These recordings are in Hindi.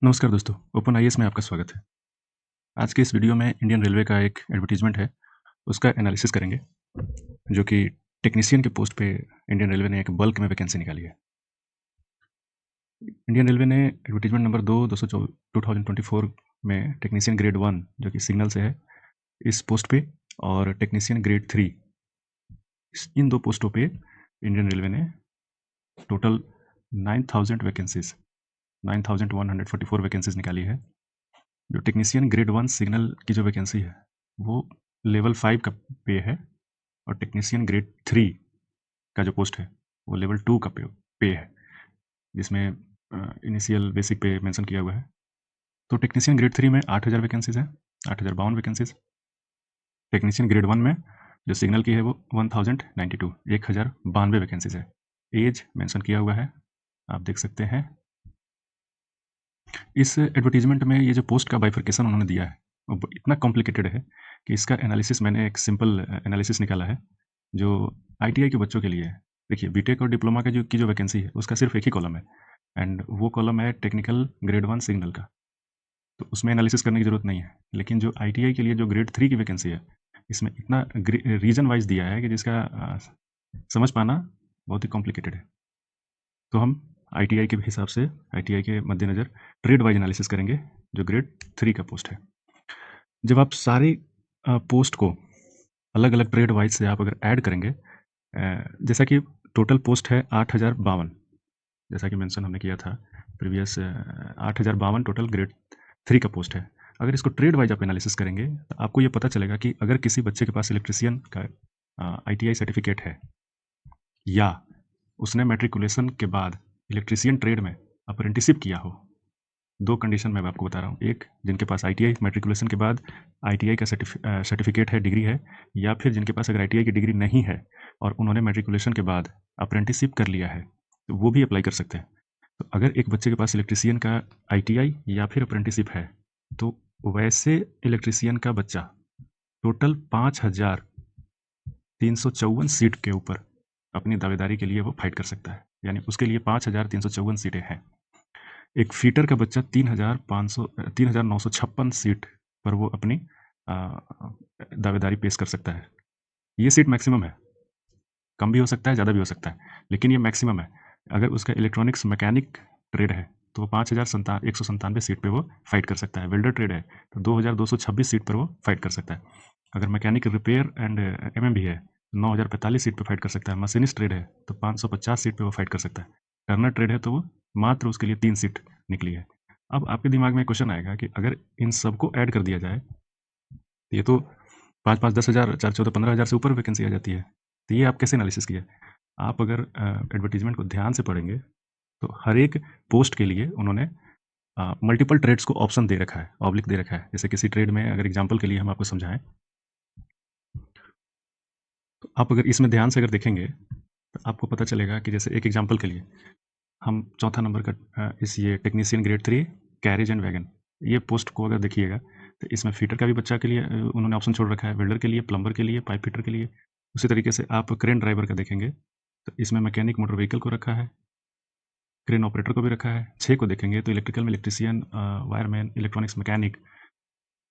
नमस्कार दोस्तों, ओपन आईएएस में आपका स्वागत है। आज के इस वीडियो में इंडियन रेलवे का एक एडवर्टाइज़मेंट है, उसका एनालिसिस करेंगे, जो कि टेक्नीशियन के पोस्ट पे इंडियन रेलवे ने एक बल्क में वैकेंसी निकाली है। इंडियन रेलवे ने एडवर्टाइज़मेंट नंबर 2024 में टेक्नीशियन ग्रेड 1 जो कि सिग्नल से है, इस पोस्ट पे और टेक्नीशियन ग्रेड 3 इन 2 पोस्टों पे इंडियन रेलवे ने टोटल 9000 वैकेंसीज़ 9144 वैकेंसीज़ निकाली है। जो टेक्नीशियन ग्रेड 1 सिग्नल की जो वैकेंसी है, वो लेवल 5 का पे है और टेक्नीशियन ग्रेड 3 का जो पोस्ट है, वो लेवल 2 का पे है, जिसमें इनिशियल बेसिक पे मेंशन किया हुआ है। तो टेक्नीशियन ग्रेड 3 में 8000 वैकेंसीज़ हैं, 8052 वैकेंसीज़। टेक्नीशियन ग्रेड 1 में जो सिग्नल की है वो 1092 1092 वैकेंसीज़ है। एज मेंशन किया हुआ है, आप देख सकते हैं। इस एडवर्टाइज़मेंट में ये जो पोस्ट का बाइफरकेशन उन्होंने दिया है, वो इतना कॉम्प्लिकेटेड है कि इसका एनालिसिस मैंने एक सिंपल एनालिसिस निकाला है, जो आईटीआई के बच्चों के लिए है। देखिए, बीटेक और डिप्लोमा का जो वैकेंसी है, उसका सिर्फ एक ही कॉलम है एंड वो कॉलम है टेक्निकल ग्रेड 1 सिग्नल का, तो उसमें एनालिसिस करने की ज़रूरत नहीं है। लेकिन जो आईटीआई के लिए जो ग्रेड 3 की वैकेंसी है, इसमें इतना रीजन वाइज़ दिया है कि जिसका समझ पाना बहुत ही कॉम्प्लिकेटेड है। तो हम आईटीआई के हिसाब से, आईटीआई के मद्देनज़र ट्रेड वाइज एनालिसिस करेंगे, जो ग्रेड 3 का पोस्ट है। जब आप सारी पोस्ट को अलग-अलग ट्रेड वाइज से आप अगर ऐड करेंगे, जैसा कि टोटल पोस्ट है 8052, जैसा कि मेंशन हमने किया था प्रीवियस, 8052 टोटल ग्रेड 3 का पोस्ट है। अगर इसको ट्रेड वाइज आप एनालिसिस करेंगे, तो आपको ये पता चलेगा कि अगर किसी बच्चे के पास इलेक्ट्रीशियन का आईटीआई सर्टिफिकेट है या उसने मैट्रिकुलेशन के बाद इलेक्ट्रीशियन ट्रेड में अप्रेंटिसशिप किया हो, 2 कंडीशन मैं आपको बता रहा हूँ। एक, जिनके पास आईटीआई मैट्रिकुलेशन के बाद आईटीआई का सर्टिफिकेट है, डिग्री है, या फिर जिनके पास अगर आईटीआई की डिग्री नहीं है और उन्होंने मैट्रिकुलेशन के बाद अप्रेंटिसशिप कर लिया है, तो वो भी अप्लाई कर सकते हैं। तो अगर एक बच्चे के पास इलेक्ट्रीशियन का आईटीआई या फिर अप्रेंटिसशिप है, तो वैसे इलेक्ट्रीशियन का बच्चा टोटल 5354 सीट के ऊपर अपनी दावेदारी के लिए वो फाइट कर सकता है। यानी उसके लिए 5354 सीटें हैं। एक फीटर का बच्चा 3956 सीट पर वो अपनी दावेदारी पेश कर सकता है। ये सीट मैक्सिमम है, कम भी हो सकता है, ज़्यादा भी हो सकता है, लेकिन ये मैक्सिमम है। अगर उसका इलेक्ट्रॉनिक्स मैकेनिक ट्रेड है, तो वो 5197 सीट पे वो फाइट कर सकता है। वेल्डर ट्रेड है, तो 2226 सीट पर वो फाइट कर सकता है। अगर मैकेनिक रिपेयर एंड एमएमबी है, 9045 सीट पे फाइट कर सकता है। मशीनिस्ट ट्रेड है, तो 550 सीट पे वो फाइट कर सकता है। टर्नर ट्रेड है, तो वो मात्र उसके लिए 3 सीट निकली है। अब आपके दिमाग में क्वेश्चन आएगा कि अगर इन सबको ऐड कर दिया जाए, तो ये तो 5-5, 10,000, 4-14, 15,000 से ऊपर वैकेंसी आ जाती है। तो ये आप कैसे एनालिसिस किए? आप अगर एडवर्टाइज़मेंट को ध्यान से पढ़ेंगे, तो हर एक पोस्ट के लिए उन्होंने मल्टीपल ट्रेड्स को ऑप्शन दे रखा है, ऑब्लिक दे रखा है। जैसे किसी ट्रेड में अगर एग्जांपल के लिए हम आपको समझाएँ, तो आप अगर इसमें ध्यान से अगर देखेंगे, तो आपको पता चलेगा कि जैसे एक एग्जांपल के लिए हम चौथा नंबर का इस ये technician grade 3 carriage and wagon, ये पोस्ट को अगर देखिएगा, तो इसमें फिटर का भी बच्चा के लिए उन्होंने ऑप्शन छोड़ रखा है, वेल्डर के लिए, प्लम्बर के लिए, पाइप फिटर के लिए। उसी तरीके से आप क्रेन ड्राइवर का देखेंगे, तो इसमें मैकेनिक मोटर व्हीकल को रखा है, क्रेन ऑपरेटर को भी रखा है। 6 को देखेंगे तो इलेक्ट्रिकल में electrician, wireman, electronics mechanic,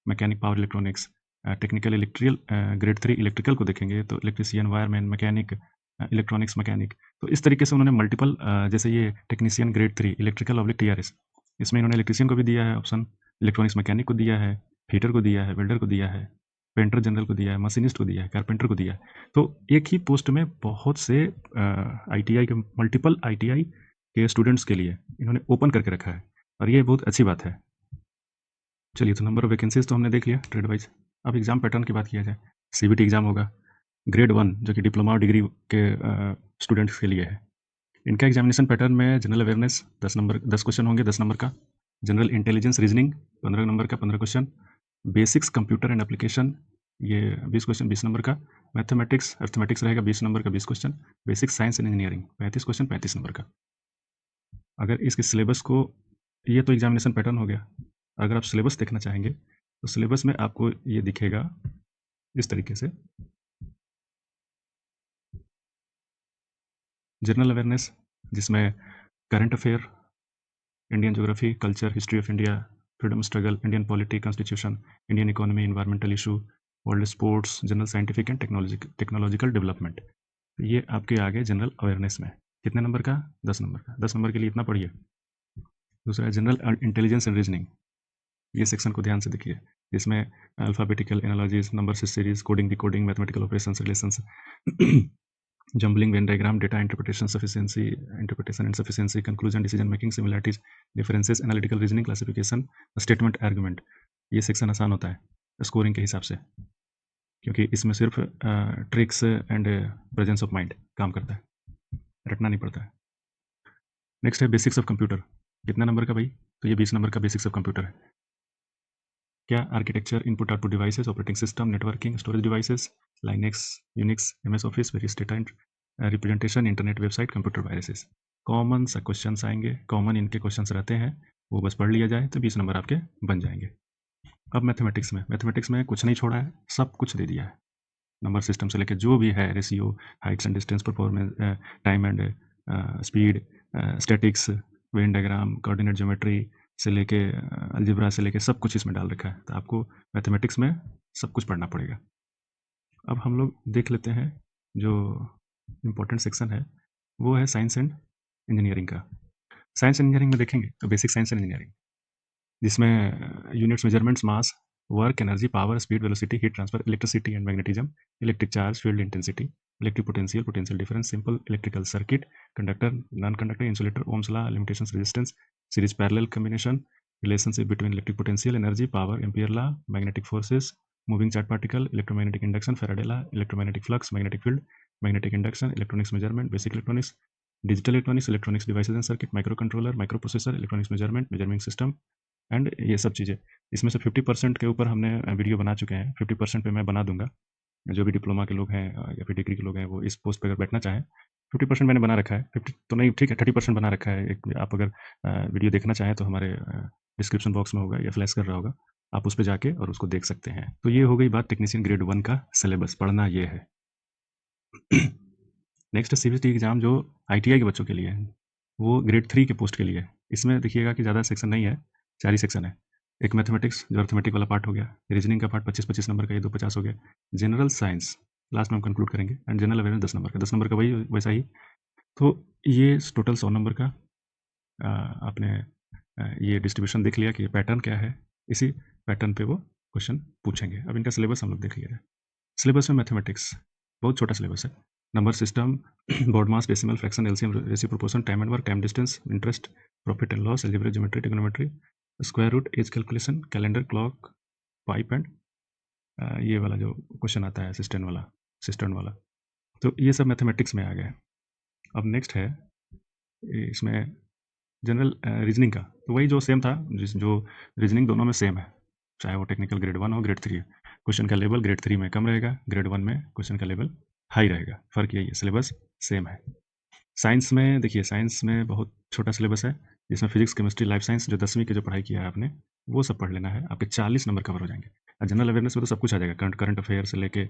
mechanic power electronics, technical electrical, grade 3 electrical को देखेंगे तो electrician, wireman, mechanic, electronics mechanic. तो इस तरीके से उन्होंने मल्टीपल, जैसे ये technician grade 3 electrical oblique TRS, इसमें इन्होंने इलेक्ट्रीशियन को भी दिया है ऑप्शन, इलेक्ट्रॉनिक्स मैकेनिक को दिया है, फिटर को दिया है, वेल्डर को दिया है, पेंटर जनरल को दिया है, मशीनिस्ट को दिया है, कारपेंटर को दिया है। तो एक ही पोस्ट में बहुत से आईटीआई के, मल्टीपल आईटीआई के स्टूडेंट्स के लिए इन्होंने ओपन करके रखा है, और ये बहुत अच्छी बात है। चलिए, तो नंबर ऑफ वैकेंसीज तो हमने देख लिया ट्रेड वाइज। अब एग्जाम पैटर्न की बात किया जाए, सीबीटी एग्जाम होगा ग्रेड 1, जो कि डिप्लोमा और डिग्री के स्टूडेंट्स के लिए है। इनका एग्जामिनेशन पैटर्न में जनरल अवेयरनेस 10 क्वेश्चन होंगे, 10 नंबर का। जनरल इंटेलिजेंस रीजनिंग 15 नंबर का 15 question. Basics computer and application, ये 20 क्वेश्चन 20 नंबर का। मैथमेटिक्स अर्थमेटिक्स रहेगा 20 नंबर का 20 question. Basic science and engineering 35 question 35 number का। अगर इसके सिलेबस को, ये तो एग्जामिनेशन पैटर्न हो गया। अगर आप सिलेबस देखना चाहेंगे, तो सिलेबस में आपको ये दिखेगा इस तरीके से। जनरल अवेयरनेस, जिसमें current affair, Indian geography, culture, history of India, freedom struggle, Indian polity, constitution, Indian economy, environmental issue, world sports, general scientific and technological development. ये आपके आ गए जनरल अवेयरनेस में। कितने नंबर का? 10 नंबर का। 10 नंबर के लिए इतना पढ़िए। दूसरा है जनरल इंटेलिजेंस एंड रीजनिंग। ये सेक्शन को ध्यान से देखिए। इसमें alphabetical analogies, number series, coding, decoding, mathematical operations, relations, jumbling, Venn diagram, data interpretation and sufficiency, conclusion, decision making, similarities, differences, analytical reasoning, classification, statement, argument. ये सेक्शन आसान होता है स्कोरिंग के हिसाब से, क्योंकि इसमें सिर्फ tricks and presence of mind काम करता है, रटना नहीं पड़ता है। नेक्स्ट है बेसिक्स ऑफ कंप्यूटर। कितना नंबर का भाई? तो ये 20 नंबर का बेसिक्स ऑफ कंप्यूटर है। क्या? Architecture, input output devices, operating system, networking, storage devices, Linux, Unix, MS office, various data representation, internet website, computer viruses. Common सा क्वेश्चन आएंगे, कॉमन इनके क्वेश्चन रहते हैं, वो बस पढ़ लिया जाए तो 20 नंबर आपके बन जाएंगे। अब मैथमेटिक्स में कुछ नहीं छोड़ा है, सब कुछ दे दिया है। नंबर सिस्टम से लेकर जो भी है, ratio, Heights and distance, performance, time and speed, statics, Venn diagram, coordinate geometry से लेके अलजेब्रा से लेके सब कुछ इसमें डाल रखा है। तो आपको मैथमेटिक्स में सब कुछ पढ़ना पड़ेगा। अब हम लोग देख लेते हैं जो इम्पोर्टेंट सेक्शन है, वो है साइंस एंड इंजीनियरिंग का। साइंस इंजीनियरिंग में देखेंगे तो बेसिक साइंस एंड इंजीनियरिंग, जिसमें units, measurements, mass, work, energy, power, speed, velocity, heat transfer, electricity and magnetism, electric charge, field intensity, electric potential, potential difference, simple electrical circuit, conductor, non conductor, insulator, Ohm's law, limitations, resistance, series parallel combination, relationship between electric potential, energy, power, ampere law, magnetic forces, moving charge particle, electromagnetic induction, Faraday law, electromagnetic flux, magnetic field, magnetic induction, electronics measurement, basic electronics, digital electronics, electronics devices and circuit, micro controller, micro processor, electronics measurement, measurement system and ये सब चीज़ें। इसमें से 50% के ऊपर हमने वीडियो बना चुके हैं, 50% पे मैं बना दूंगा। जो भी डिप्लोमा के लोग हैं या फिर डिग्री के लोग हैं, वो इस पोस्ट पे अगर बैठना चाहें, 50% मैंने बना रखा है, 50 तो नहीं, ठीक है, 30% बना रखा है। एक आप अगर वीडियो देखना चाहें तो हमारे डिस्क्रिप्शन बॉक्स में होगा या फ्लैश कर रहा होगा, आप उस पर जाके और उसको देख सकते हैं। तो ये हो गई बात टेक्नीशियन ग्रेड 1 का सिलेबस, पढ़ना ये है। नेक्स्ट सीबीएसई एग्जाम जो आईटीआई के बच्चों के लिए है, वो ग्रेड 3 के पोस्ट के लिए है। इसमें देखिएगा कि ज़्यादा सेक्शन नहीं है, 4 ही सेक्शन है। एक मैथमेटिक्स जो अर्थमेटिक वाला पार्ट हो गया, रीजनिंग का पार्ट 25-25 नंबर का, ये 250 हो गया। जनरल साइंस लास्ट में हम कंक्लूड करेंगे, एंड जनरल अवेयरनेस 10 नंबर का, 10 नंबर का वही वैसा ही। तो ये टोटल 100 नंबर का आपने ये डिस्ट्रीब्यूशन देख लिया कि पैटर्न क्या है, इसी पैटर्न पे वो क्वेश्चन पूछेंगे। अब इनका सिलेबस हम लोग देख लिया है। सिलेबस में मैथमेटिक्स बहुत छोटा सिलेबस है। Number system, BODMAS, decimal, fraction, LCM, ratio, proportion, time and work, time distance, interest, profit and loss, algebra, geometry, trigonometry, square root, age calculation, calendar, clock, pipe एंड ये वाला जो क्वेश्चन आता है सिस्टर्न वाला, तो ये सब मैथमेटिक्स में आ गया है। अब नेक्स्ट है इसमें जनरल रीजनिंग का, तो वही जो सेम था, जो रीजनिंग दोनों में सेम है, चाहे वो टेक्निकल ग्रेड 1 हो, ग्रेड 3 हो। क्वेश्चन का लेवल ग्रेड 3 में कम रहेगा, ग्रेड 1 में क्वेश्चन का लेवल हाई रहेगा, फ़र्क यही है, सिलेबस सेम है। साइंस में देखिए, साइंस में बहुत छोटा सिलेबस है, जिसमें फिजिक्स, केमिस्ट्री, लाइफ साइंस, जो 10वीं की जो पढ़ाई किया है आपने, वो सब पढ़ लेना है, आपके 40 नंबर कवर हो जाएंगे। और जनरल अवेयरनेस में तो सब कुछ आ जाएगा, करंट अफेयर से लेके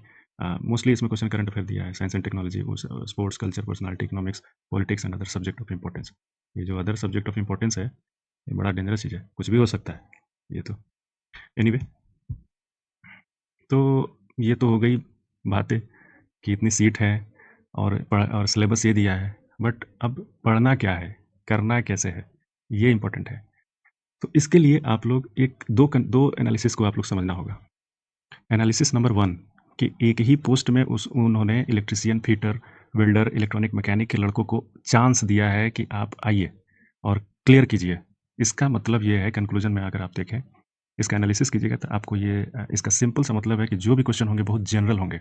मोस्टली इसमें क्वेश्चन करंट अफेयर दिया है, science and technology, sports, culture, personality, economics, politics and other subject of importance. ये जो अदर सब्जेक्ट ऑफ इंपॉर्टेंस है, ये बड़ा डेंजरस चीज़ है, कुछ भी हो सकता है ये तो। एनीवे, तो ये तो हो गई बातें कि इतनी सीट है और सिलेबस ये दिया है, बट अब पढ़ना क्या है, करना कैसे है, ये इंपॉर्टेंट है। तो इसके लिए आप लोग दो एनालिसिस को आप लोग समझना होगा। एनालिसिस नंबर 1 कि एक ही पोस्ट में उन्होंने electrician, fitter, welder, electronic mechanic के लड़कों को चांस दिया है कि आप आइए और क्लियर कीजिए। इसका मतलब ये है, कंक्लूजन में अगर आप देखें, इसका एनालिसिस कीजिएगा तो आपको ये इसका सिंपल सा मतलब है कि जो भी क्वेश्चन होंगे बहुत जनरल होंगे।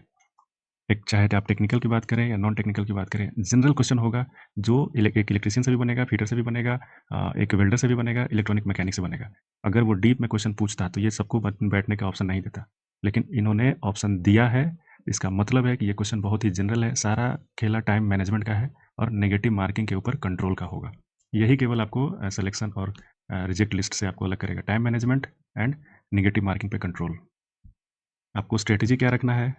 एक चाहे आप टेक्निकल की बात करें या नॉन टेक्निकल की बात करें, जनरल क्वेश्चन होगा, जो एक इलेक्ट्रीशियन से भी बनेगा, फिटर से भी बनेगा, एक वेल्डर से भी बनेगा, इलेक्ट्रॉनिक मैकेनिक से बनेगा। अगर वो डीप में क्वेश्चन पूछता तो ये सबको बैठने का ऑप्शन नहीं देता, लेकिन इन्होंने ऑप्शन दिया है। इसका मतलब है कि ये क्वेश्चन बहुत ही जनरल है, सारा खेला टाइम मैनेजमेंट का है और नेगेटिव मार्किंग के ऊपर कंट्रोल का होगा। यही केवल आपको सिलेक्शन और रिजेक्ट लिस्ट से आपको अलग करेगा, time management and negative marking पे कंट्रोल। आपको स्ट्रेटेजी क्या रखना है,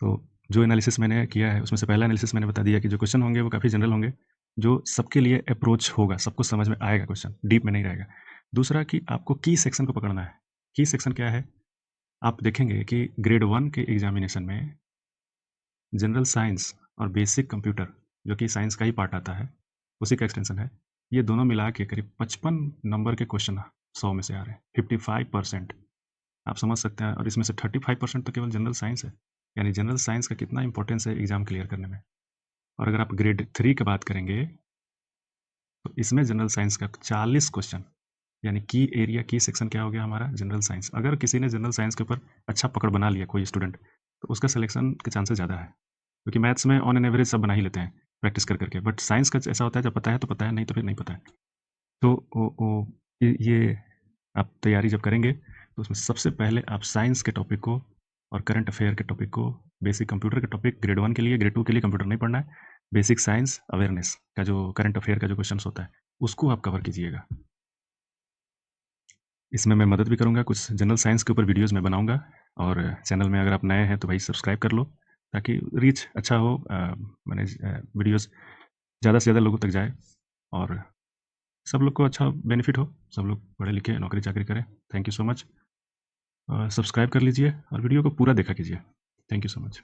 तो जो एनालिसिस मैंने किया है उसमें से पहला एनालिसिस मैंने बता दिया कि जो क्वेश्चन होंगे वो काफ़ी जनरल होंगे, जो सबके लिए अप्रोच होगा, सबको समझ में आएगा क्वेश्चन, डीप में नहीं रहेगा। दूसरा कि आपको की सेक्शन को पकड़ना है। की सेक्शन क्या है? आप देखेंगे कि ग्रेड 1 के एग्ज़ामिनेशन में जनरल साइंस और बेसिक कंप्यूटर, जो कि साइंस का ही पार्ट आता है, उसी का एक्सटेंशन है, ये दोनों मिला के करीब 55 नंबर के क्वेश्चन 100 में से आ रहे हैं, 55%। आप समझ सकते हैं, और इसमें से 35% तो केवल जनरल साइंस है। यानी जनरल साइंस का कितना इंपॉर्टेंस है एग्ज़ाम क्लियर करने में। और अगर आप ग्रेड 3 की बात करेंगे, तो इसमें जनरल साइंस का 40 क्वेश्चन, यानी की एरिया, की सेक्शन क्या हो गया हमारा? General science. अगर किसी ने जनरल साइंस के ऊपर अच्छा पकड़ बना लिया कोई स्टूडेंट, तो उसका सिलेक्शन के चांसेस ज़्यादा है। क्योंकि मैथ्स में ऑन एन एवरेज सब बना ही लेते हैं, प्रैक्टिस कर कर के। बट साइंस का ऐसा होता है, जब पता है तो पता है, नहीं तो फिर नहीं पता है। तो वो ये आप तैयारी जब करेंगे, तो उसमें सबसे पहले आप साइंस के टॉपिक को और करंट अफेयर के टॉपिक को, बेसिक कंप्यूटर के टॉपिक ग्रेड 1 के लिए, ग्रेड 2 के लिए कंप्यूटर नहीं पढ़ना है। बेसिक साइंस अवेयरनेस का जो करंट अफेयर का जो क्वेश्चंस होता है, उसको आप कवर कीजिएगा। इसमें मैं मदद भी करूँगा, कुछ जनरल साइंस के ऊपर वीडियोज़ मैं बनाऊँगा। और चैनल में अगर आप नए हैं तो भाई सब्सक्राइब कर लो, ताकि रीच अच्छा हो, माने वीडियोज़ ज़्यादा से ज़्यादा लोगों तक जाए, और सब लोग को अच्छा बेनिफिट हो, सब लोग पढ़े लिखे नौकरी-चाकरी करें। Thank you so much. Subscribe कर लीजिए और वीडियो को पूरा देखा कीजिए। Thank you so much.